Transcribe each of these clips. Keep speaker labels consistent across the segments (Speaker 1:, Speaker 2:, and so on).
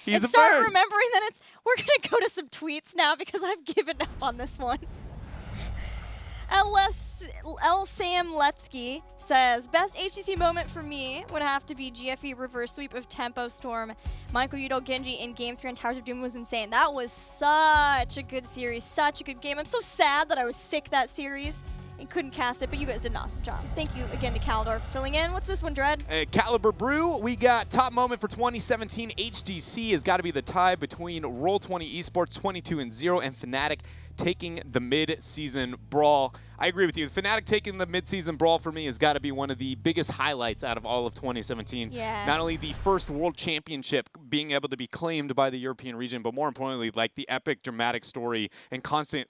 Speaker 1: and start remembering that we're going to go to some tweets now because I've given up on this one. L. Sam Letsky says, best HGC moment for me would have to be GFE reverse sweep of Tempo Storm. Michael Yudo Genji in Game 3 on Towers of Doom was insane. That was such a good series, such a good game. I'm so sad that I was sick that series and couldn't cast it, but you guys did an awesome job. Thank you again to Calidor for filling in. What's this one, Dread?
Speaker 2: Caliber Brew, we got top moment for 2017 HGC has got to be the tie between Roll20 Esports 22-0 and Fnatic taking the mid-season brawl. I agree with you. Fnatic taking the mid-season brawl for me has got to be one of the biggest highlights out of all of 2017.
Speaker 1: Yeah.
Speaker 2: Not only the first World Championship being able to be claimed by the European region, but more importantly, like the epic, dramatic story and constant,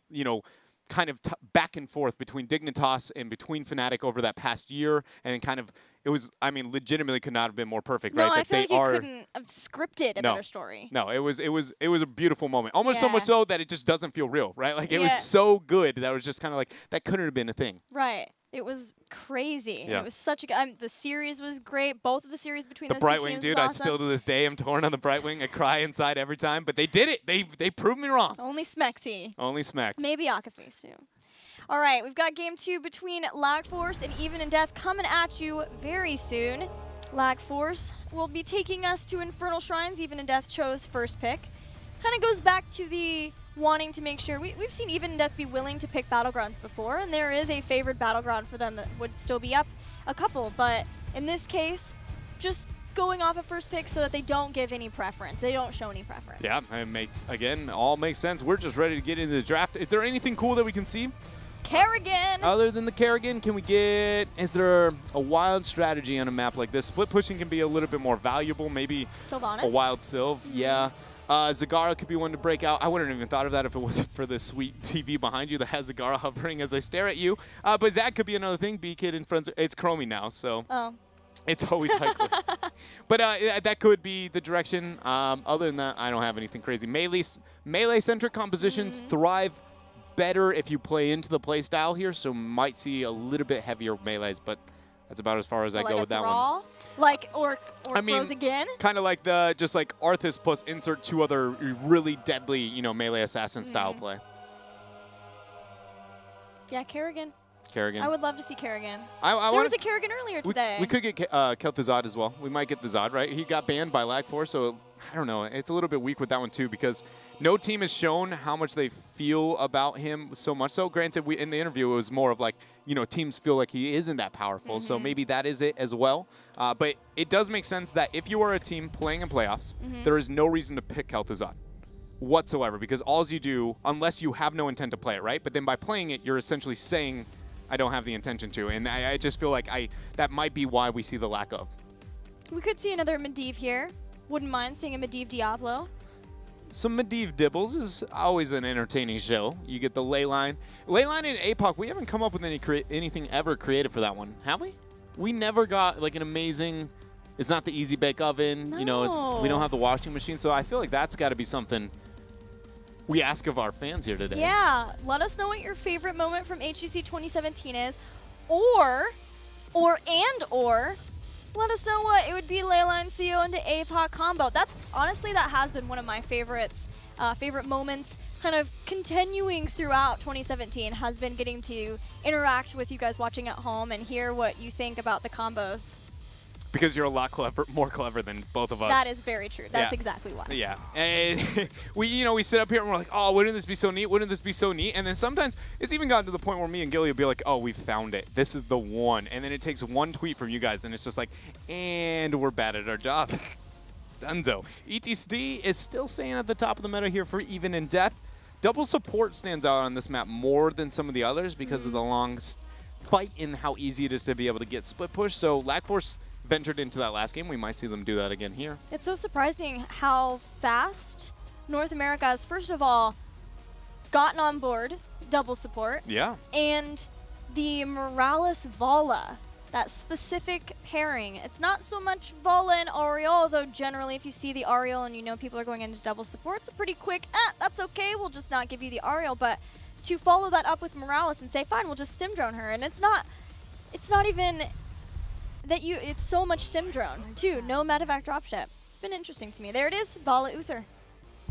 Speaker 2: kind of back and forth between Dignitas and between Fnatic over that past year, and kind of it was, legitimately could not have been more perfect,
Speaker 1: no,
Speaker 2: right?
Speaker 1: I feel like you couldn't have scripted a better story.
Speaker 2: No, it was a beautiful moment. Almost so much so that it just doesn't feel real, right? Like it was so good that it was just kind of like that couldn't have been a thing.
Speaker 1: Right. It was crazy.
Speaker 2: Yeah.
Speaker 1: It was such a the series was great. Both of the series between
Speaker 2: the
Speaker 1: those two
Speaker 2: Brightwing,
Speaker 1: teams
Speaker 2: dude.
Speaker 1: was
Speaker 2: I
Speaker 1: awesome.
Speaker 2: still to this day am torn on the Brightwing. I cry inside every time, but they did it. They proved me wrong.
Speaker 1: Only Smexy.
Speaker 2: Only Smex.
Speaker 1: Maybe Akaface too. All right, we've got game 2 between Lag Force and Even in Death coming at you very soon. Lag Force will be taking us to Infernal Shrines. Even in Death chose first pick. Kind of goes back to the wanting to make sure. We've seen Even in Death be willing to pick Battlegrounds before, and there is a favored Battleground for them that would still be up a couple. But in this case, just going off of first pick so that they don't give any preference. They don't show any preference.
Speaker 2: Yeah, it makes, again, all makes sense. We're just ready to get into the draft. Is there anything cool that we can see?
Speaker 1: Kerrigan.
Speaker 2: Other than the Kerrigan, is there a wild strategy on a map like this? Split pushing can be a little bit more valuable, maybe
Speaker 1: Sylvanas.
Speaker 2: a wild Sylv, yeah. Zagara could be one to break out. I wouldn't have even thought of that if it wasn't for the sweet TV behind you that has Zagara hovering as I stare at you. But Zach could be another thing. B-Kid in front, it's Chromie now, so.
Speaker 1: Oh.
Speaker 2: It's always high clip. But that could be the direction. Other than that, I don't have anything crazy. Melee-centric compositions thrive better if you play into the play style here, so might see a little bit heavier melees, but that's about as far as I go with that one.
Speaker 1: Like, or throws again?
Speaker 2: Kind of like just like Arthas plus insert 2 other really deadly, melee assassin style play.
Speaker 1: Yeah, Kerrigan.
Speaker 2: Kerrigan.
Speaker 1: I would love to see Kerrigan.
Speaker 2: There
Speaker 1: was a Kerrigan earlier today.
Speaker 2: We could get Kel'Thuzad as well. We might get the Zod, right? He got banned by Lag Force, so I don't know. It's a little bit weak with that one too because no team has shown how much they feel about him so much so. Granted, in the interview, it was more of like, teams feel like he isn't that powerful, so maybe that is it as well. But it does make sense that if you are a team playing in playoffs, there is no reason to pick Kel'Thuzad whatsoever because all you do, unless you have no intent to play it, right? But then by playing it, you're essentially saying, I don't have the intention to, and I just feel like that might be why we see the lack of.
Speaker 1: We could see another Medivh here. Wouldn't mind seeing a Medivh Diablo.
Speaker 2: Some Medivh Dibbles is always an entertaining show. You get the Leyline. Leyline and APOC, we haven't come up with anything ever creative for that one, have we? We never got like an amazing, it's not the easy bake oven,
Speaker 1: No.
Speaker 2: we don't have the washing machine, so I feel like that's got to be something we ask of our fans here today.
Speaker 1: Yeah, let us know what your favorite moment from HGC 2017 is, or let us know what it would be Leyline CO into APOC combo. Honestly, that has been one of my favorites, favorite moments, kind of continuing throughout 2017, has been getting to interact with you guys watching at home and hear what you think about the combos.
Speaker 2: Because you're a lot more clever than both of us.
Speaker 1: That is very true. That's exactly why.
Speaker 2: Yeah. And we sit up here and we're like, oh, wouldn't this be so neat? Wouldn't this be so neat? And then sometimes it's even gotten to the point where me and Gilly will be like, oh, we found it. This is the one. And then it takes one tweet from you guys and it's just like, and we're bad at our job. Dunzo. ETSD is still staying at the top of the meta here for Even in Death. Double support stands out on this map more than some of the others because of the long fight and how easy it is to be able to get split push. So Lag Force ventured into that last game. We might see them do that again here. It's
Speaker 1: so surprising how fast North America has, first of all, gotten on board double support.
Speaker 2: Yeah.
Speaker 1: And the Morales Vala, that specific pairing. It's not so much Vala and Ariel, although generally if you see the Ariel and you know people are going into double support, it's a pretty quick, that's okay, we'll just not give you the Ariel. But to follow that up with Morales and say, fine, we'll just stim drone her. And it's not even that it's so much stim drone too. No medevac dropship. been interesting to me. There it is, Vala Uther.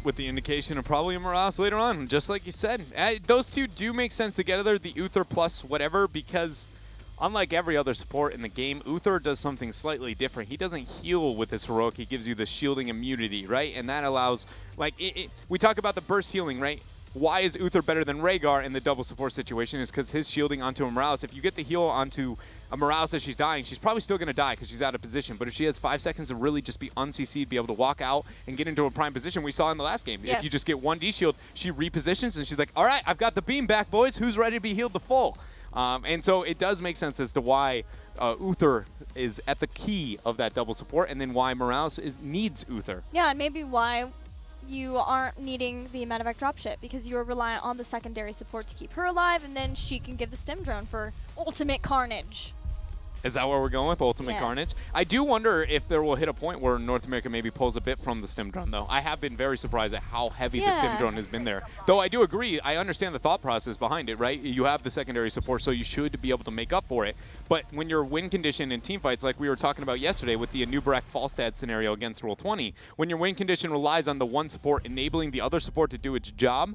Speaker 2: With the indication of probably a Morales later on, just like you said. Those two do make sense together, the Uther plus whatever, because unlike every other support in the game, Uther does something slightly different. He doesn't heal with his heroic. He gives you the shielding immunity, right? And that allows, like, we talk about the burst healing, right? Why is Uther better than Rhaegar in the double support situation is because his shielding onto a Morales. If you get the heal onto a Morales as she's dying, she's probably still going to die because she's out of position. But if she has 5 seconds to really just be un-CC'd, be able to walk out and get into a prime position, we saw in the last game.
Speaker 1: Yes.
Speaker 2: If you just get 1D shield, she repositions and she's like, all right, I've got the beam back, boys. Who's ready to be healed to full? And so it does make sense as to why Uther is at the key of that double support and then why Morales needs Uther.
Speaker 1: Yeah, and maybe why you aren't needing the medevac dropship because you're reliant on the secondary support to keep her alive, and then she can give the stim drone for ultimate carnage.
Speaker 2: Is that where we're going with Ultimate
Speaker 1: Yes.
Speaker 2: Carnage? I do wonder if there will hit a point where North America maybe pulls a bit from the stim drone, though. I have been very surprised at how heavy the stim
Speaker 1: Yeah.
Speaker 2: drone has been there. Though I do agree, I understand the thought process behind it, right? You have the secondary support, so you should be able to make up for it. But when you're win condition in team fights, like we were talking about yesterday with the Anubarak Falstad scenario against Roll20, when your win condition relies on the one support enabling the other support to do its job,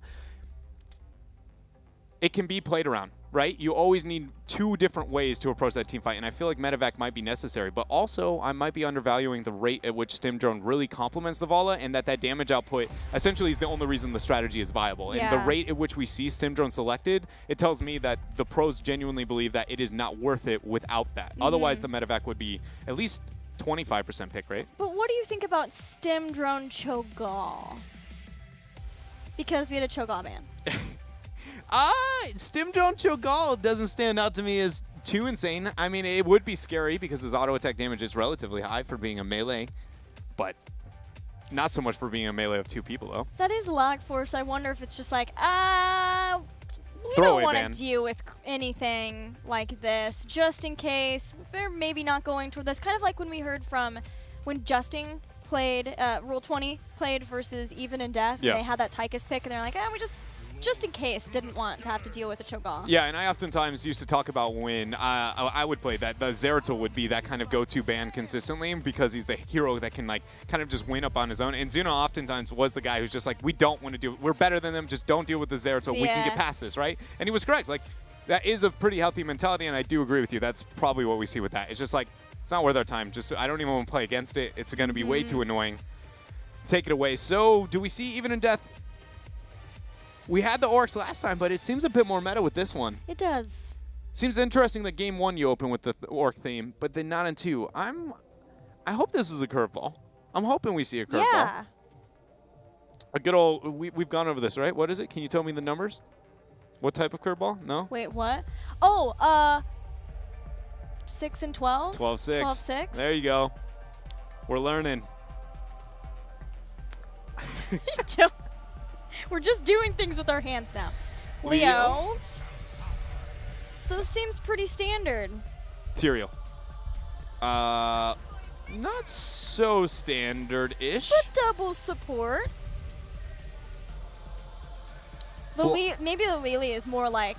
Speaker 2: it can be played around, right? You always need 2 different ways to approach that team fight, and I feel like medevac might be necessary, but also I might be undervaluing the rate at which stim drone really complements the Vala, and that damage output essentially is the only reason the strategy is viable. And the
Speaker 1: Yeah.
Speaker 2: rate at which we see stim drone selected, it tells me that the pros genuinely believe that it is not worth it without that. Otherwise, the medevac would be at least 25% pick rate.
Speaker 1: But what do you think about stim drone Cho'Gall? Because we had a Cho'Gall ban.
Speaker 2: Stim drone Cho'Gall doesn't stand out to me as too insane. I mean, it would be scary because his auto attack damage is relatively high for being a melee, but not so much for being a melee of 2 people, though.
Speaker 1: That is lag force. I wonder if it's just like, we don't
Speaker 2: Throwaway
Speaker 1: want
Speaker 2: ban.
Speaker 1: to deal with anything like this, just in case. They're maybe not going toward this. Kind of like when we heard from when Justin played, Roll20 played versus Even in Death.
Speaker 2: Yeah.
Speaker 1: And they had that Tychus pick, and they're like, we just in case, didn't want to have to deal with a Cho'Gall.
Speaker 2: Yeah, and I oftentimes used to talk about when I would play that, the Zeratul would be that kind of go-to ban consistently because he's the hero that can, like, kind of just win up on his own. And Zuno oftentimes was the guy who's just like, we don't want to do it. We're better than them. Just don't deal with the Zeratul. We can
Speaker 1: Yeah.
Speaker 2: get past this, right? And he was correct. Like, that is a pretty healthy mentality, and I do agree with you. That's probably what we see with that. It's just like, it's not worth our time. Just I don't even want to play against it. It's going to be way too annoying. Take it away. So, do we see Even in Death? We had the Orcs last time, but it seems a bit more meta with this one.
Speaker 1: It does.
Speaker 2: Seems interesting that game 1 you open with the Orc theme, but then not in 2. I hope this is a curveball. I'm hoping we see a curveball.
Speaker 1: Yeah.
Speaker 2: A good old, we've gone over this, right? What is it? Can you tell me the numbers? What type of curveball? No?
Speaker 1: Wait, what? Oh, 6 and 12?
Speaker 2: 12-6.
Speaker 1: 12-6.
Speaker 2: There you go. We're learning.
Speaker 1: We're just doing things with our hands now. Leo. Those seems pretty standard.
Speaker 2: Tyrael. Not so standard-ish.
Speaker 1: But double support. Maybe the Lily is more like,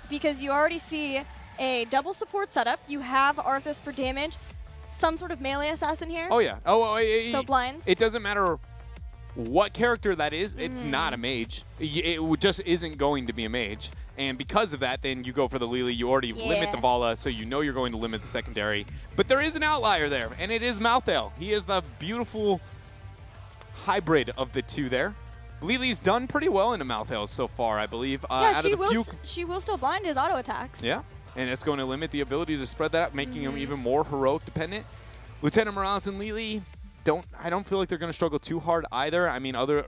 Speaker 1: because you already see a double support setup. You have Arthas for damage. Some sort of melee assassin here.
Speaker 2: Oh, yeah.
Speaker 1: So blinds.
Speaker 2: It doesn't matter what character that is. It's not a mage. It just isn't going to be a mage. And because of that, then you go for the Lily. You already limit the Vala, so you know you're going to limit the secondary. But there is an outlier there, and it is Malthael. He is the beautiful hybrid of the two there. Lily's done pretty well into Malthael so far, I believe.
Speaker 1: Yeah, she will still blind his auto attacks.
Speaker 2: Yeah, and it's going to limit the ability to spread that out, making him even more heroic dependent. Lieutenant Morales and Lily, I don't feel like they're going to struggle too hard either. I mean, other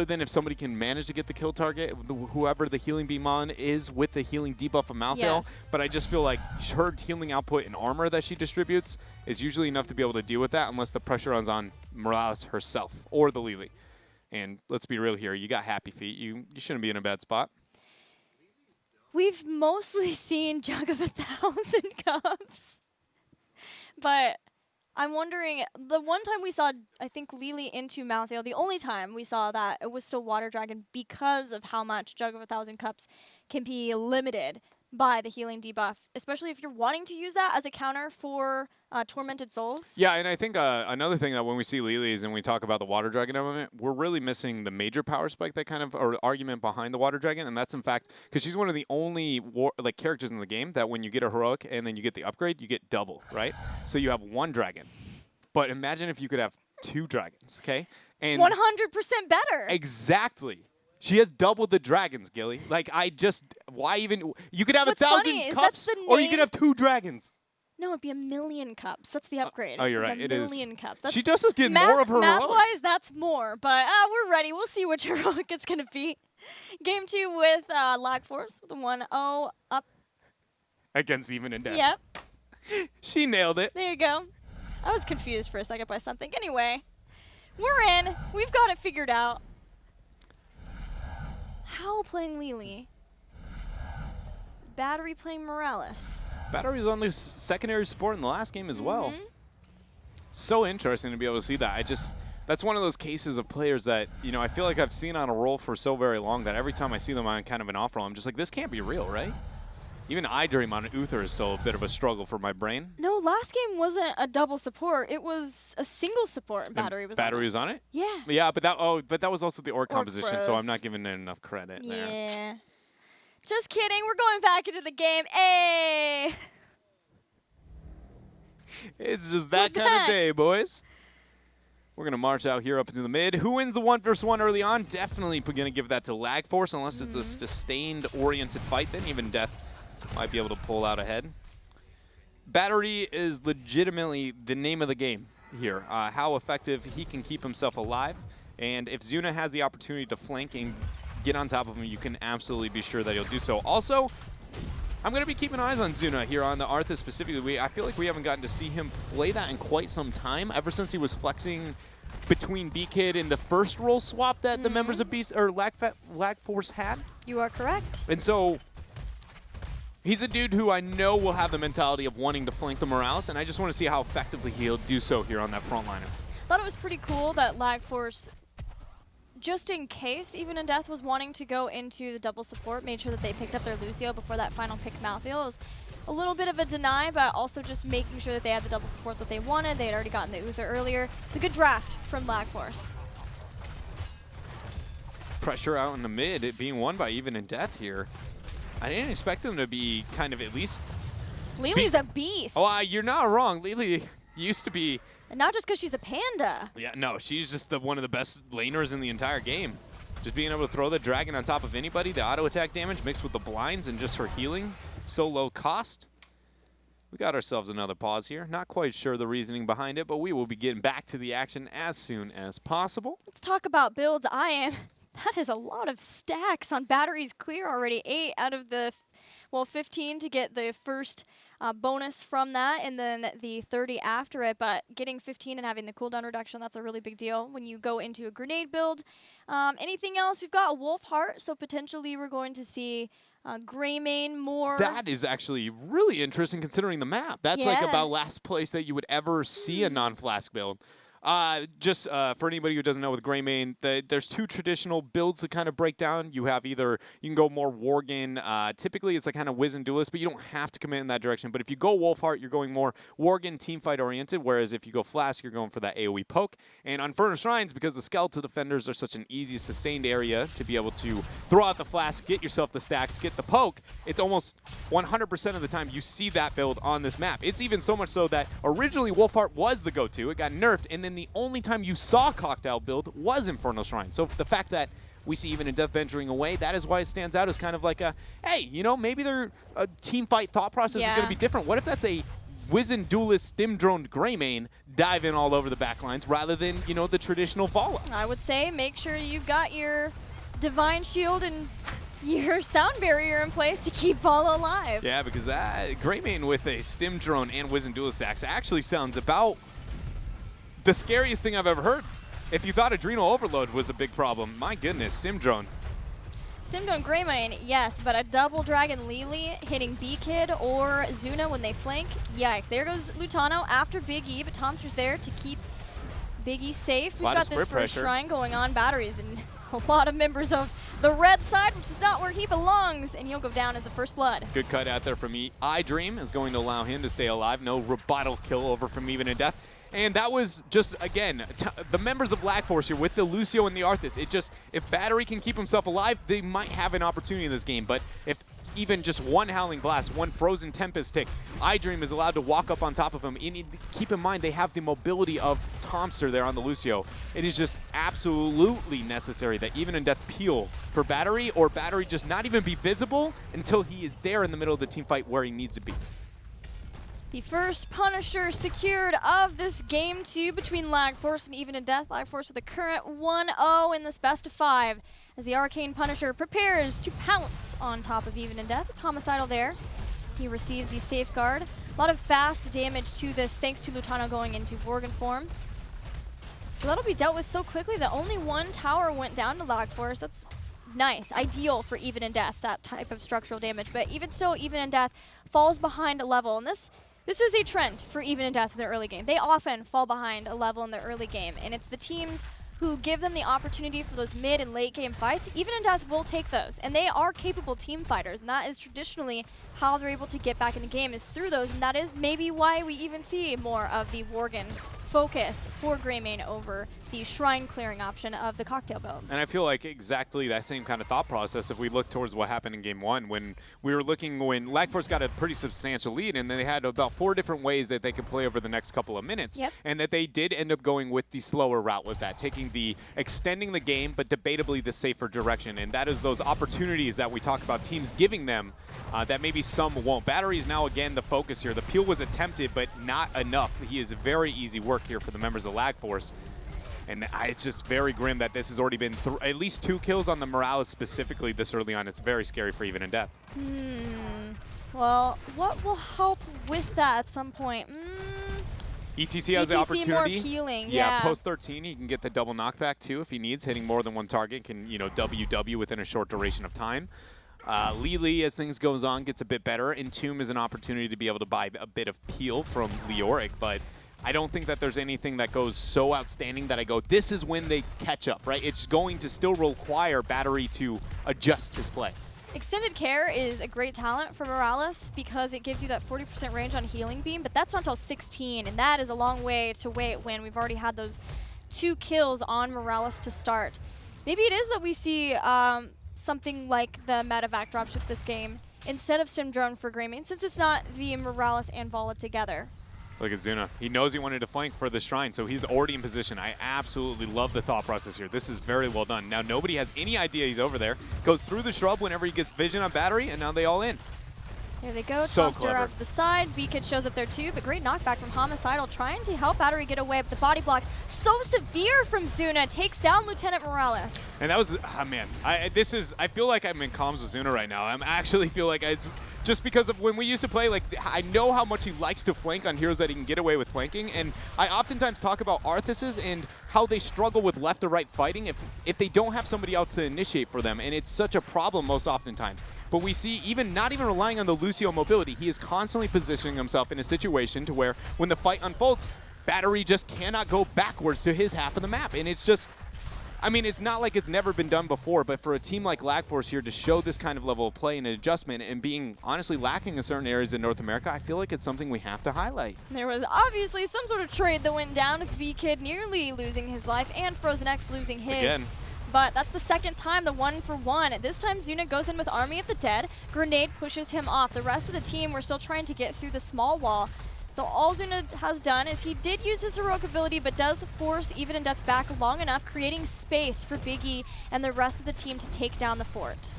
Speaker 2: than if somebody can manage to get the kill target, whoever the healing beam on is with the healing debuff of Malthael.
Speaker 1: Yes.
Speaker 2: But I just feel like her healing output and armor that she distributes is usually enough to be able to deal with that unless the pressure is on Morales herself or the Lily. And let's be real here, you got happy feet. You shouldn't be in a bad spot.
Speaker 1: We've mostly seen Jug of 1,000 Cups. But I'm wondering, the one time we saw, I think, Lily into Malthael, the only time we saw that, it was still Water Dragon because of how much Jug of 1,000 Cups can be limited by the healing debuff, especially if you're wanting to use that as a counter for Tormented Souls.
Speaker 2: Yeah, and I think another thing that when we see Lilies and we talk about the Water Dragon element, we're really missing the major power spike that kind of, or argument behind the Water Dragon, and that's in fact, because she's one of the only characters in the game that when you get a heroic and then you get the upgrade, you get double, right? So you have one dragon. But imagine if you could have two dragons, okay? And
Speaker 1: 100% better.
Speaker 2: Exactly. She has double the dragons, Gilly. Like, why even, you could have
Speaker 1: What's
Speaker 2: 1,000
Speaker 1: funny is
Speaker 2: cups,
Speaker 1: that's the
Speaker 2: or you
Speaker 1: name-
Speaker 2: could have two dragons.
Speaker 1: No, it'd be 1,000,000 cups. That's the upgrade.
Speaker 2: Oh, you're
Speaker 1: It's
Speaker 2: right. It
Speaker 1: a
Speaker 2: is.
Speaker 1: 1,000,000 cups. That's
Speaker 2: She just is getting more of her heroics.
Speaker 1: Math-wise, that's more. But we're ready. We'll see which heroic it's going to be. Game 2 with Lag Force with a 1-0 up.
Speaker 2: Against Even in Death.
Speaker 1: Yep.
Speaker 2: She nailed it.
Speaker 1: There you go. I was confused for a second by something. Anyway, we're in. We've got it figured out. Howl playing Lily. Battery playing Morales.
Speaker 2: Battery was on the secondary support in the last game as well. So interesting to be able to see that. That's one of those cases of players that, I feel like I've seen on a roll for so very long that every time I see them on kind of an off roll, I'm just like, this can't be real, right? Even iDream on Uther is still a bit of a struggle for my brain.
Speaker 1: No, last game wasn't a double support. It was a single support. And Battery was
Speaker 2: Battery
Speaker 1: on it.
Speaker 2: was on it?
Speaker 1: Yeah.
Speaker 2: Yeah, but that was also the orc composition, so
Speaker 1: Bros.
Speaker 2: I'm not giving it enough credit there.
Speaker 1: Yeah. Just kidding. We're going back into the game. Hey!
Speaker 2: It's just that
Speaker 1: We're
Speaker 2: kind of
Speaker 1: back.
Speaker 2: day, boys. We're going to march out here up into the mid. Who wins the 1v1 early on? Definitely going to give that to Lag Force, unless it's a sustained-oriented fight. Then even Death might be able to pull out ahead. Battery is legitimately the name of the game here. How effective he can keep himself alive. And if Zuna has the opportunity to flank and get on top of him, you can absolutely be sure that he'll do so. Also, I'm going to be keeping eyes on Zuna here on the Arthas specifically. I feel like we haven't gotten to see him play that in quite some time, ever since he was flexing between B-Kid and the first role swap that the members of Lag Force had.
Speaker 1: You are correct.
Speaker 2: And so he's a dude who I know will have the mentality of wanting to flank the Morales, and I just want to see how effectively he'll do so here on that front liner.
Speaker 1: Thought it was pretty cool that Lag Force, just in case Even in Death was wanting to go into the double support, made sure that they picked up their Lucio before that final pick Malthael. It was a little bit of a deny, but also just making sure that they had the double support that they wanted. They had already gotten the Uther earlier. It's a good draft from Lag Force.
Speaker 2: Pressure out in the mid, it being won by Even in Death here. I didn't expect them to be kind of at least...
Speaker 1: Lily's a beast.
Speaker 2: Oh, you're not wrong. Lily used to be...
Speaker 1: And not just because she's a panda.
Speaker 2: Yeah, no, she's just one of the best laners in the entire game. Just being able to throw the dragon on top of anybody, the auto attack damage mixed with the blinds and just her healing, so low cost. We got ourselves another pause here. Not quite sure the reasoning behind it, but we will be getting back to the action as soon as possible.
Speaker 1: Let's talk about builds. That is a lot of stacks on Batteries clear already. 8 out of the, 15 to get the first bonus from that, and then the 30 after it. But getting 15 and having the cooldown reduction, that's a really big deal when you go into a grenade build. Anything else? We've got a Wolf Heart, so potentially we're going to see Greymane more.
Speaker 2: That is actually really interesting considering the map. That's like about last place that you would ever see a non-flask build. Just for anybody who doesn't know with Greymane, there's two traditional builds to kind of break down. You have either, you can go more Worgen. Typically, it's like kind of Wiz and Duelist, but you don't have to commit in that direction. But if you go Wolfheart, you're going more Worgen teamfight oriented, whereas if you go Flask, you're going for that AoE poke. And on Furnace Shrines, because the Skeletal Defenders are such an easy sustained area to be able to throw out the Flask, get yourself the stacks, get the poke, it's almost 100% of the time you see that build on this map. It's even so much so that originally Wolfheart was the go-to. It got nerfed, and then the only time you saw Cocktail build was Infernal Shrine. So the fact that we see Even in Death venturing away, that is why it stands out as kind of like a, hey, maybe their team fight thought process is going to be different. What if that's a Wizened Duelist stim-droned Greymane diving all over the backlines rather than, the traditional follow-up?
Speaker 1: I would say make sure you've got your Divine Shield and your Sound Barrier in place to keep Valla alive.
Speaker 2: Yeah, because that Greymane with a stim drone and Wizened Duelist axe actually sounds about the scariest thing I've ever heard. If you thought Adrenal Overload was a big problem, my goodness, Stim Drone.
Speaker 1: Stim Drone Greymane, yes, but a double Dragon Lily hitting B-Kid or Zuna when they flank, yikes. There goes Lutano after Big E, but Tomster's there to keep Big E safe. We've got this first shrine going on, Batteries, and a lot of members of the red side, which is not where he belongs, and he'll go down as the first blood.
Speaker 2: Good cut out there from iDream is going to allow him to stay alive. No rebuttal kill over from Even in Death. And that was just, again, the members of Lag Force here with the Lucio and the Arthas. It just, if Battery can keep himself alive, they might have an opportunity in this game. But if even just one Howling Blast, one Frozen Tempest tick, iDream is allowed to walk up on top of him. And keep in mind, they have the mobility of Tomster there on the Lucio. It is just absolutely necessary that Even in Death peel for Battery, or Battery just not even be visible until he is there in the middle of the team fight where he needs to be.
Speaker 1: The first Punisher secured of this game 2 between Lag Force and Even in Death. Lag Force with a current 1-0 in this best of 5 as the Arcane Punisher prepares to pounce on top of Even in Death. It's Homicidal there. He receives the Safeguard. A lot of fast damage to this thanks to Lutano going into Vorgan form. So that'll be dealt with so quickly that only one tower went down to Lag Force. That's nice, ideal for Even in Death, that type of structural damage. But even still, Even in Death falls behind a level. And this is a trend for Even in Death in the early game. They often fall behind a level in the early game, and it's the teams who give them the opportunity for those mid and late game fights. Even in Death will take those, and they are capable team fighters, and that is traditionally how they're able to get back in the game, is through those, and that is maybe why we even see more of the Worgen focus for Greymane over the shrine clearing option of the cocktail build.
Speaker 2: And I feel like exactly that same kind of thought process if we look towards what happened in game 1 when we were looking, when Lag Force got a pretty substantial lead, and then they had about 4 different ways that they could play over the next couple of minutes.
Speaker 1: Yep.
Speaker 2: And that they did end up going with the slower route with that, taking the extending the game, but debatably the safer direction. And that is those opportunities that we talk about teams giving them that maybe some won't. Battery is now again the focus here. The peel was attempted, but not enough. He is very easy work here for the members of Lag Force. And it's just very grim that this has already been at least 2 kills on the Morales specifically this early on. It's very scary for Even in Death.
Speaker 1: Well, what will help with that at some point?
Speaker 2: ETC has the opportunity.
Speaker 1: more healing,
Speaker 2: yeah. Post 13, he can get the double knockback too if he needs. Hitting more than one target can, you know, WW within a short duration of time. Lili, as things goes on, gets a bit better. Entomb is an opportunity to be able to buy a bit of peel from Leoric, but I don't think that there's anything that goes so outstanding that I go, this is when they catch up, right? It's going to still require Battery to adjust his play.
Speaker 1: Extended Care is a great talent for Morales because it gives you that 40% range on Healing Beam, but that's not until 16, and that is a long way to wait when we've already had those 2 kills on Morales to start. Maybe it is that we see something like the Medevac dropship this game instead of Sim Drone for Greymane, since it's not the Morales and Vala together.
Speaker 2: Look at Zuna. He knows he wanted to flank for the Shrine, so he's already in position. I absolutely love the thought process here. This is very well done. Now, nobody has any idea he's over there. Goes through the shrub whenever he gets vision on Battery, and now they all in.
Speaker 1: There they go.
Speaker 2: So
Speaker 1: Tomster
Speaker 2: clever.
Speaker 1: off the side. B-Kid shows up there too, but great knockback from Homicidal, trying to help Battery get away, but the body blocks so severe from Zuna, takes down Lieutenant Morales.
Speaker 2: And that was, man, I feel like I'm in comms with Zuna right now. I actually feel like it's just because of when we used to play, like, I know how much he likes to flank on heroes that he can get away with flanking, and I oftentimes talk about Arthuses and how they struggle with left or right fighting if they don't have somebody else to initiate for them, and it's such a problem most oftentimes. But we see, not even relying on the Lucio mobility, he is constantly positioning himself in a situation to where when the fight unfolds, Battery just cannot go backwards to his half of the map. And it's just, I mean, it's not like it's never been done before, but for a team like Lag Force here to show this kind of level of play and adjustment and being honestly lacking in certain areas in North America, I feel like it's something we have to highlight.
Speaker 1: There was obviously some sort of trade that went down with B-Kid nearly losing his life and Frozen X losing his.
Speaker 2: Again.
Speaker 1: But that's the second time, the 1-for-1. This time Zuna goes in with Army of the Dead. Grenade pushes him off. The rest of the team were still trying to get through the small wall. So all Zuna has done is he did use his heroic ability, but does force Even in Death back long enough, creating space for Big E and the rest of the team to take down the fort.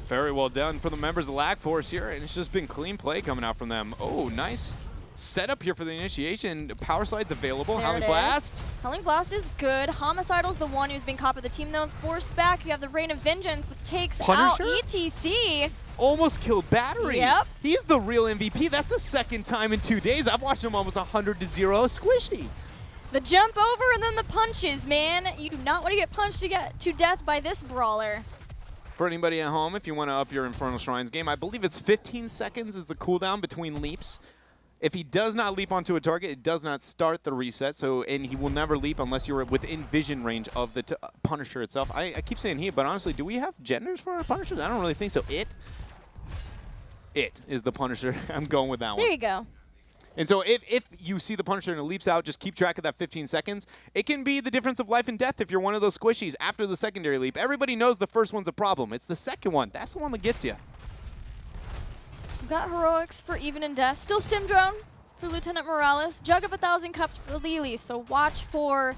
Speaker 2: Very well done for the members of Lag Force here, and it's just been clean play coming out from them. Oh, nice setup here for the initiation. Power slide's available.
Speaker 1: There
Speaker 2: Howling
Speaker 1: it
Speaker 2: Blast.
Speaker 1: is. Howling Blast is good. Homicidal's the one who's been caught by the team, though. Forced back, you have the Rain of Vengeance, which takes
Speaker 2: Punisher?
Speaker 1: out ETC.
Speaker 2: Almost killed Battery.
Speaker 1: Yep.
Speaker 2: He's the real MVP. That's the second time in 2 days. I've watched him almost 100-0 squishy.
Speaker 1: The jump over and then the punches, man. You do not want to get punched to death by this brawler.
Speaker 2: For anybody at home, if you want to up your Infernal Shrines game, I believe it's 15 seconds is the cooldown between leaps. If he does not leap onto a target, it does not start the reset. So, and he will never leap unless you're within vision range of the Punisher itself. I keep saying he, but honestly, do we have genders for our Punishers? I don't really think so. It is the Punisher. I'm going with that one.
Speaker 1: There you go.
Speaker 2: And so if you see the Punisher and it leaps out, just keep track of that 15 seconds. It can be the difference of life and death if you're one of those squishies after the secondary leap. Everybody knows the first one's a problem. It's the second one. That's the one that gets you.
Speaker 1: We've got heroics for even and death. Still stim drone for Lieutenant Morales. Jug of 1,000 cups for Lily. So watch for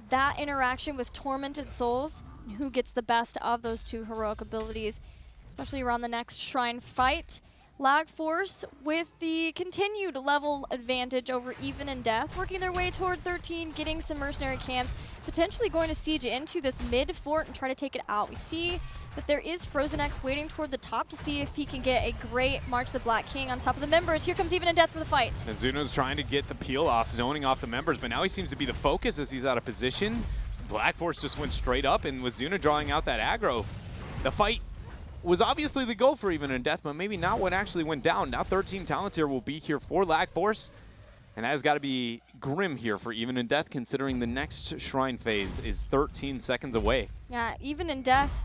Speaker 1: that interaction with Tormented Souls. Who gets the best of those two heroic abilities, especially around the next Shrine fight. Lag Force with the continued level advantage over even and death, working their way toward 13, getting some mercenary camps, potentially going to siege into this mid fort and try to take it out. We see that there is Frozen X waiting toward the top to see if he can get a great March of the Black King on top of the members. Here comes even and death for the fight.
Speaker 2: And Zuno's trying to get the peel off, zoning off the members, but now he seems to be the focus as he's out of position. Black Force just went straight up, and with Zuna drawing out that aggro, the fight was obviously the goal for even and death, but maybe not what actually went down. Now 13 talent here will be here for Lag Force, and that has got to be grim here for even and death, considering the next Shrine phase is 13 seconds away.
Speaker 1: Yeah, even and death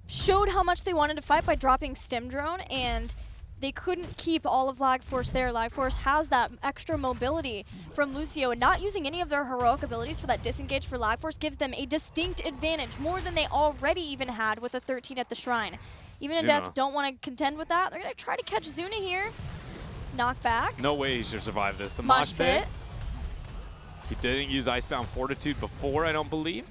Speaker 1: showed how much they wanted to fight by dropping Stim Drone, and they couldn't keep all of Lag Force there. Lag Force has that extra mobility from Lucio, and not using any of their heroic abilities for that disengage for Lag Force gives them a distinct advantage, more than they already even had with the 13 at the Shrine. Even in death don't want to contend with that. They're going to try to catch Zuna here. Knock back.
Speaker 2: No way he should survive this. The mosh pit. He didn't use Icebound Fortitude before, I don't believe.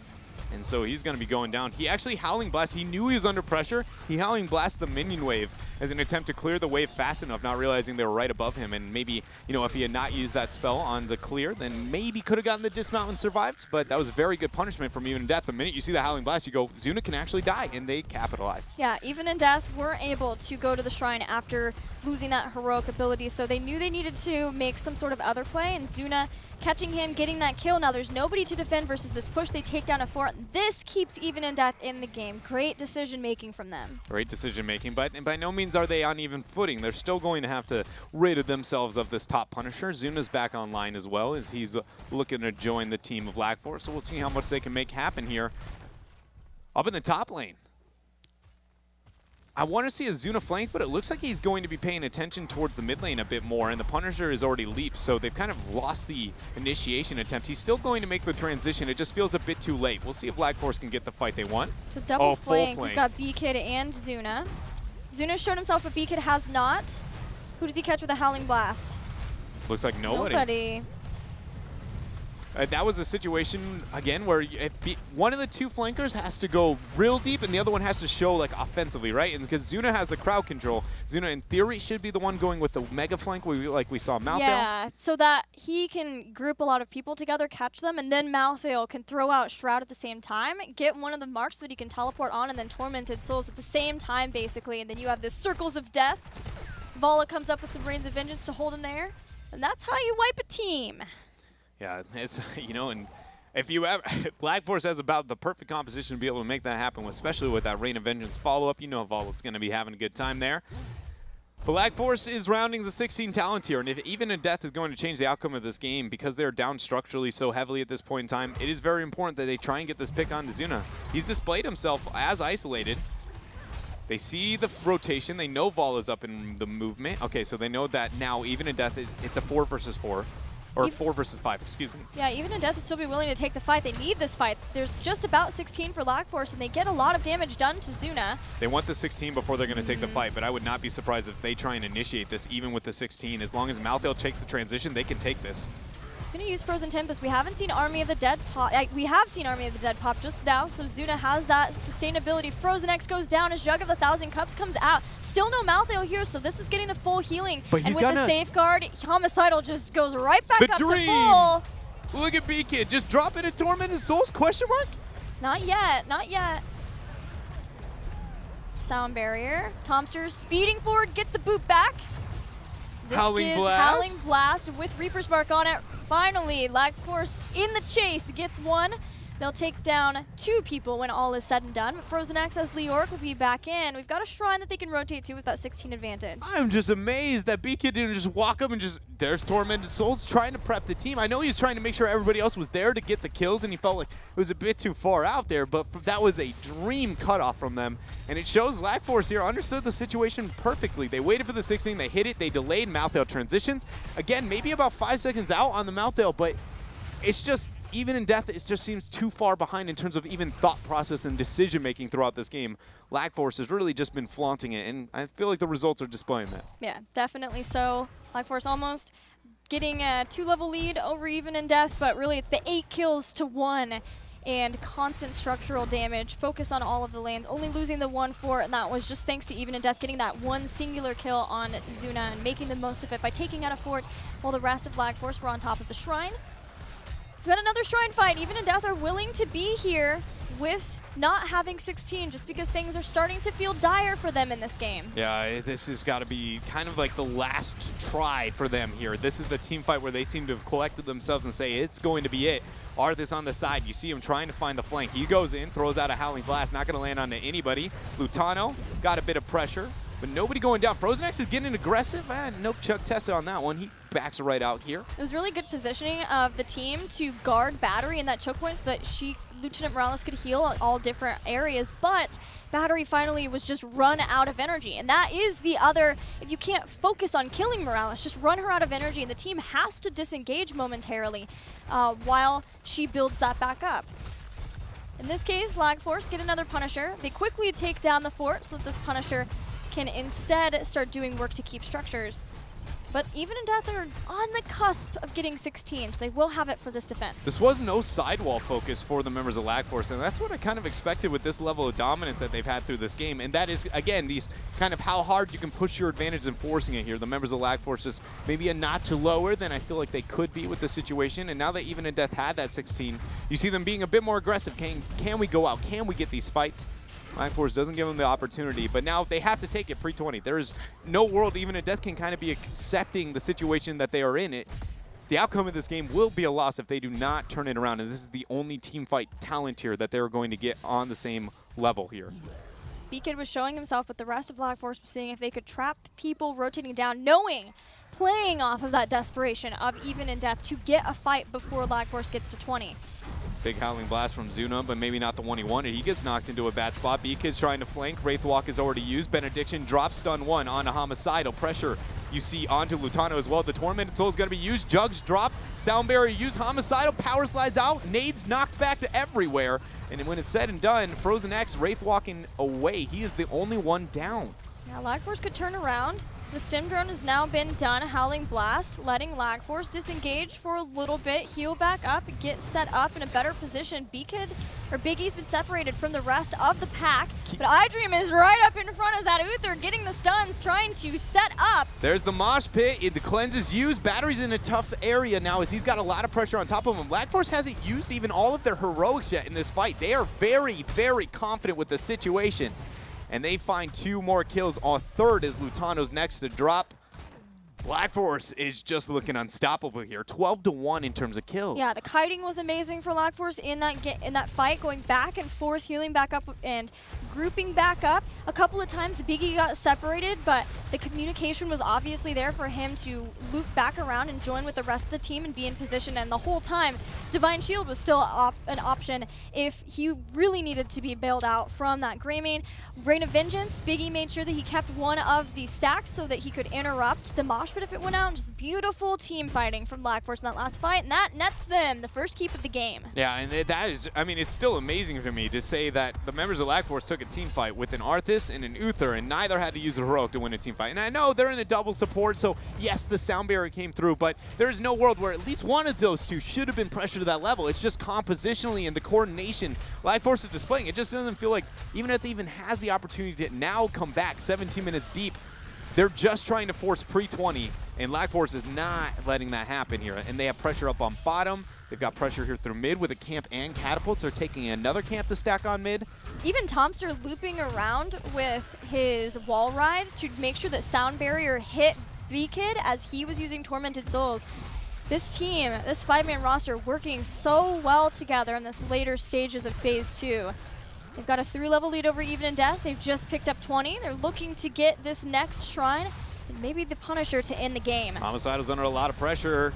Speaker 2: And so he's going to be going down. He actually Howling Blast. He knew he was under pressure. He Howling Blast the minion wave as an attempt to clear the wave fast enough, not realizing they were right above him. And maybe, you know, if he had not used that spell on the clear, then maybe could have gotten the dismount and survived. But that was a very good punishment from Even in Death. The minute you see the Howling Blast, you go, Zuna can actually die, and they capitalize.
Speaker 1: Yeah, Even in Death weren't able to go to the Shrine after losing that heroic ability, so they knew they needed to make some sort of other play, and Zuna catching him, getting that kill. Now there's nobody to defend versus this push. They take down a fort. This keeps Even in Death in the game. Great decision making from them.
Speaker 2: Great decision making, but by no means are they on even footing. They're still going to have to rid themselves of this top Punisher. Zuna's back online as well as he's looking to join the team of Lag Force. So we'll see how much they can make happen here up in the top lane. I want to see a Zuna flank, but it looks like he's going to be paying attention towards the mid lane a bit more, and the Punisher has already leaped, so they've kind of lost the initiation attempt. He's still going to make the transition. It just feels a bit too late. We'll see if Lag Force can get the fight they want.
Speaker 1: It's a double flank.
Speaker 2: Full
Speaker 1: We've got B-Kid and Zuna. Zuna showed himself, but B-Kid has not. Who does he catch with a Howling Blast?
Speaker 2: Looks like nobody.
Speaker 1: Nobody.
Speaker 2: That was a situation, again, where one of the two flankers has to go real deep and the other one has to show, like, offensively, right? And because Zuna has the crowd control, Zuna, in theory, should be the one going with the mega flank like we saw Malthael.
Speaker 1: Yeah, so that he can group a lot of people together, catch them, and then Malthael can throw out Shroud at the same time, get one of the marks so that he can teleport on, and then Tormented Souls at the same time, basically. And then you have this Circles of Death. Vala comes up with some Rains of Vengeance to hold him there. And that's how you wipe a team.
Speaker 2: Yeah, it's, you know, and if you ever, Lag Force has about the perfect composition to be able to make that happen, especially with that Rain of Vengeance follow-up. You know Vola's going to be having a good time there. But Lag Force is rounding the 16 talent here, and if Even in Death is going to change the outcome of this game, because they're down structurally so heavily at this point in time, it is very important that they try and get this pick onto Zuna. He's displayed himself as isolated. They see the rotation. They know Vola's up in the movement. Okay, so they know that now Even in Death, it's a 4 versus 4. Or 4 versus 5, excuse me.
Speaker 1: Yeah, Even in Death would still be willing to take the fight. They need this fight. There's just about 16 for Lag Force, and they get a lot of damage done to Zuna.
Speaker 2: They want the 16 before they're going to take the fight, but I would not be surprised if they try and initiate this even with the 16. As long as Malthael takes the transition, they can take this.
Speaker 1: He's going to use Frozen Tempest. We haven't seen Army of the Dead pop. We have seen Army of the Dead pop just now, so Zuna has that sustainability. Frozen X goes down as Jug of 1,000 Cups comes out. Still no Malthael here, so this is getting the full healing.
Speaker 2: But he's
Speaker 1: and with the safeguard, Homicidal just goes right back up
Speaker 2: dream.
Speaker 1: to full.
Speaker 2: Look at B-Kid, just dropping a Tormented Souls, question mark?
Speaker 1: Not yet, not yet. Sound barrier. Tomster speeding forward, gets the boot back. This
Speaker 2: Howling
Speaker 1: is
Speaker 2: Blast.
Speaker 1: Howling Blast with Reaper's Mark on it. Finally, Lag Force in the chase gets one. They'll take down 2 people when all is said and done. But Frozen X as Leoric will be back in. We've got a shrine that they can rotate to with that 16 advantage.
Speaker 2: I'm just amazed that B-Kid didn't just walk up and just, there's Tormented Souls trying to prep the team. I know he was trying to make sure everybody else was there to get the kills, and he felt like it was a bit too far out there, but that was a dream cutoff from them. And it shows Lag Force here understood the situation perfectly. They waited for the 16, they hit it, they delayed Malthael transitions. Again, maybe about 5 seconds out on the Malthael, but it's just, even in death, it just seems too far behind in terms of even thought process and decision making throughout this game. Lag Force has really just been flaunting it, and I feel like the results are displaying that.
Speaker 1: Yeah, definitely so. Lag Force almost getting a 2-level lead over even in death, but really it's the 8 kills to 1 and constant structural damage. Focus on all of the lanes, only losing the 1 fort, and that was just thanks to even in death getting that 1 singular kill on Zuna and making the most of it by taking out a fort while the rest of Lag Force were on top of the shrine. We've got another shrine fight. Even in death are willing to be here with not having 16 just because things are starting to feel dire for them in this game.
Speaker 2: Yeah, this has got to be kind of like the last try for them here. This is the team fight where they seem to have collected themselves and say it's going to be it. Arthas on the side. You see him trying to find the flank. He goes in, throws out a Howling Blast, not going to land onto anybody. Lutano got a bit of pressure, but nobody going down. Frozen X is getting aggressive. No Chuck Tessa on that one. He backs right out here.
Speaker 1: It was really good positioning of the team to guard Battery in that choke point so that Lieutenant Morales could heal all different areas, but Battery finally was just run out of energy. And that is the other, if you can't focus on killing Morales, just run her out of energy, and the team has to disengage momentarily while she builds that back up. In this case, Lag Force get another Punisher. They quickly take down the fort so that this Punisher can instead start doing work to keep structures. But even in death, they're on the cusp of getting 16, so they will have it for this defense.
Speaker 2: This was no sidewall focus for the members of Lag Force, and that's what I kind of expected with this level of dominance that they've had through this game. And that is, again, these kind of how hard you can push your advantage and forcing it here. The members of Lag Force just maybe a notch lower than I feel like they could be with the situation. And now that even in death had that 16, you see them being a bit more aggressive. Can we go out? Can we get these fights? Lag Force doesn't give them the opportunity, but now they have to take it pre-20. There is no world even in death can kind of be accepting the situation that they are in. The outcome of this game will be a loss if they do not turn it around, and this is the only team fight talent here that they're going to get on the same level here.
Speaker 1: B-Kid was showing himself with the rest of Lag Force, seeing if they could trap people rotating down, playing off of that desperation of even in death to get a fight before Lag Force gets to 20.
Speaker 2: Big Howling Blast from Zuna, but maybe not the one he wanted. He gets knocked into a bad spot. B-Kid's trying to flank. Wraithwalk is already used. Benediction drops stun 1 onto Homicidal. Pressure you see onto Lutano as well. The Tormented Soul is going to be used. Jugs dropped. Sound Barrier used. Homicidal power slides out. Nades knocked back to everywhere. And when it's said and done, Frozen X Wraithwalking away. He is the only one down.
Speaker 1: Now Lag Force could turn around. The stim drone has now been done. Howling Blast, letting Lag Force disengage for a little bit, heal back up, get set up in a better position. Big E's been separated from the rest of the pack, but iDream is right up in front of that Uther, getting the stuns, trying to set up.
Speaker 2: There's the mosh pit. The cleanse is used. Battery's in a tough area now as he's got a lot of pressure on top of him. Lag Force hasn't used even all of their heroics yet in this fight. They are very, very confident with the situation. And they find 2 more kills. On third is Lutano's next to drop. Lag Force is just looking unstoppable here. 12-1 in terms of kills.
Speaker 1: Yeah, the kiting was amazing for Lag Force in that fight, going back and forth, healing back up and grouping back up. A couple of times Biggie got separated, but the communication was obviously there for him to loop back around and join with the rest of the team and be in position. And the whole time, Divine Shield was still an option if he really needed to be bailed out from that Greymane. Rain of Vengeance, Biggie made sure that he kept one of the stacks so that he could interrupt the mosh pit if it went out. Just beautiful team fighting from Lag Force in that last fight, and that nets them the first keep of the game.
Speaker 2: Yeah, and that is, I mean, it's still amazing to me to say that the members of Lag Force took a team fight with an Arthas and an Uther, and neither had to use a heroic to win a team fight. And I know they're in a double support, so yes, the sound barrier came through, but there's no world where at least one of those two should have been pressured to that level. It's just compositionally and the coordination Lag Force is displaying. It just doesn't feel like, even if they even has the opportunity to now come back 17 minutes deep, they're just trying to force pre-20, and Lag Force is not letting that happen here. And they have pressure up on bottom. They've got pressure here through mid with a camp and catapults. They're taking another camp to stack on mid.
Speaker 1: Even Tomster looping around with his wall ride to make sure that Sound Barrier hit B-Kid as he was using Tormented Souls. This team, this 5-man roster, working so well together in this later stages of Phase 2. They've got a 3-level lead over Even in Death. They've just picked up 20. They're looking to get this next shrine and maybe the Punisher to end the game.
Speaker 2: Homicidal's under a lot of pressure.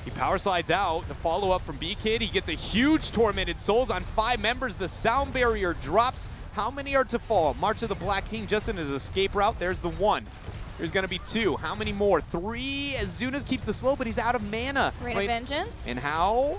Speaker 2: He power slides out. The follow-up from B-Kid. He gets a huge Tormented Souls on 5 members. The sound barrier drops. How many are to fall? March of the Black King just in his escape route. There's the 1. There's going to be 2. How many more? 3 as Zunas keeps the slow, but he's out of mana.
Speaker 1: Rain of Vengeance.
Speaker 2: And how?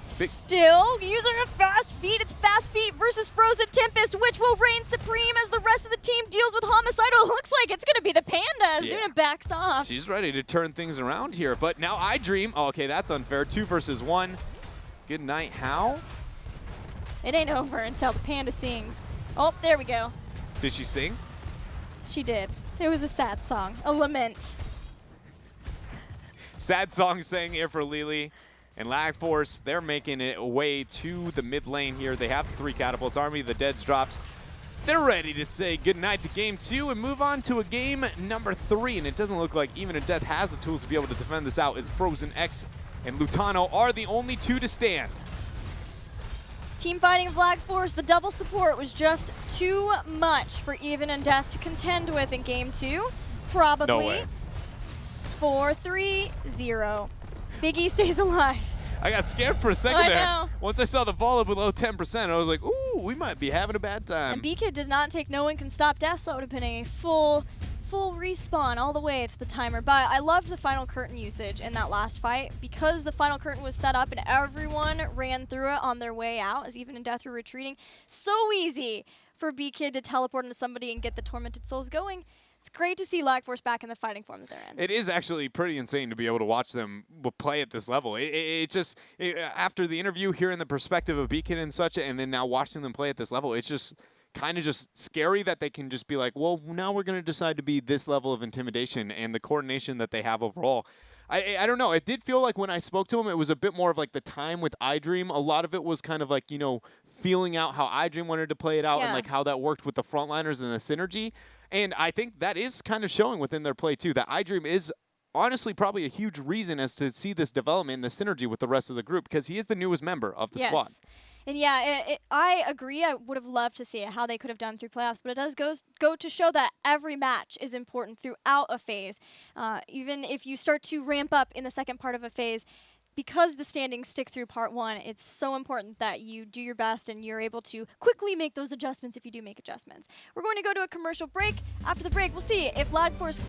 Speaker 1: Still using a fast feet. It's fast feet versus Frozen Tempest, which will reign supreme as the rest of the team deals with Homicidal. Looks like it's going to be the Panda as Zuna backs off.
Speaker 2: She's ready to turn things around here. But now I Dream. Oh, okay, that's unfair. 2 versus 1. Good night. How?
Speaker 1: It ain't over until the Panda sings. Oh, there we go.
Speaker 2: Did she sing?
Speaker 1: She did. It was a sad song, a lament.
Speaker 2: Sad song sang here for Lily. And Lag Force, they're making it away to the mid lane here. They have 3 catapults. Army of the Dead's dropped. They're ready to say goodnight to game 2 and move on to a game number 3. And it doesn't look like Even in Death has the tools to be able to defend this out, as Frozen X and Lutano are the only 2 to stand.
Speaker 1: Team fighting of Lag Force, the double support was just too much for Even in Death to contend with in game 2. Probably.
Speaker 2: No way.
Speaker 1: 4-3-0. Big E stays alive.
Speaker 2: I got scared for a second there.
Speaker 1: Know.
Speaker 2: Once I saw the follow below 10%, I was like, ooh, we might be having a bad time.
Speaker 1: And B-Kid did not take No One Can Stop Death, so that would have been a full respawn all the way to the timer. But I loved the final curtain usage in that last fight because the final curtain was set up and everyone ran through it on their way out as Even in Death were retreating. So easy for B-Kid to teleport into somebody and get the Tormented Souls going. It's great to see Lag Force back in the fighting form that they're in.
Speaker 2: It is actually pretty insane to be able to watch them play at this level. After the interview, hearing the perspective of Beacon and such, and then now watching them play at this level, it's just kind of just scary that they can just be like, well, now we're going to decide to be this level of intimidation and the coordination that they have overall. I don't know. It did feel like when I spoke to him, it was a bit more of like the time with iDream. A lot of it was kind of like, you know, feeling out how iDream wanted to play it out and like how that worked with the frontliners and the synergy. And I think that is kind of showing within their play too. That iDream is honestly probably a huge reason as to see this development and the synergy with the rest of the group, because he is the newest member of the squad.
Speaker 1: And yeah, I agree. I would have loved to see it, how they could have done through playoffs, but it does go to show that every match is important throughout a phase. Even if you start to ramp up in the second part of a phase, because the standings stick through part 1, it's so important that you do your best and you're able to quickly make those adjustments if you do make adjustments. We're going to go to a commercial break. After the break, we'll see if Lag Force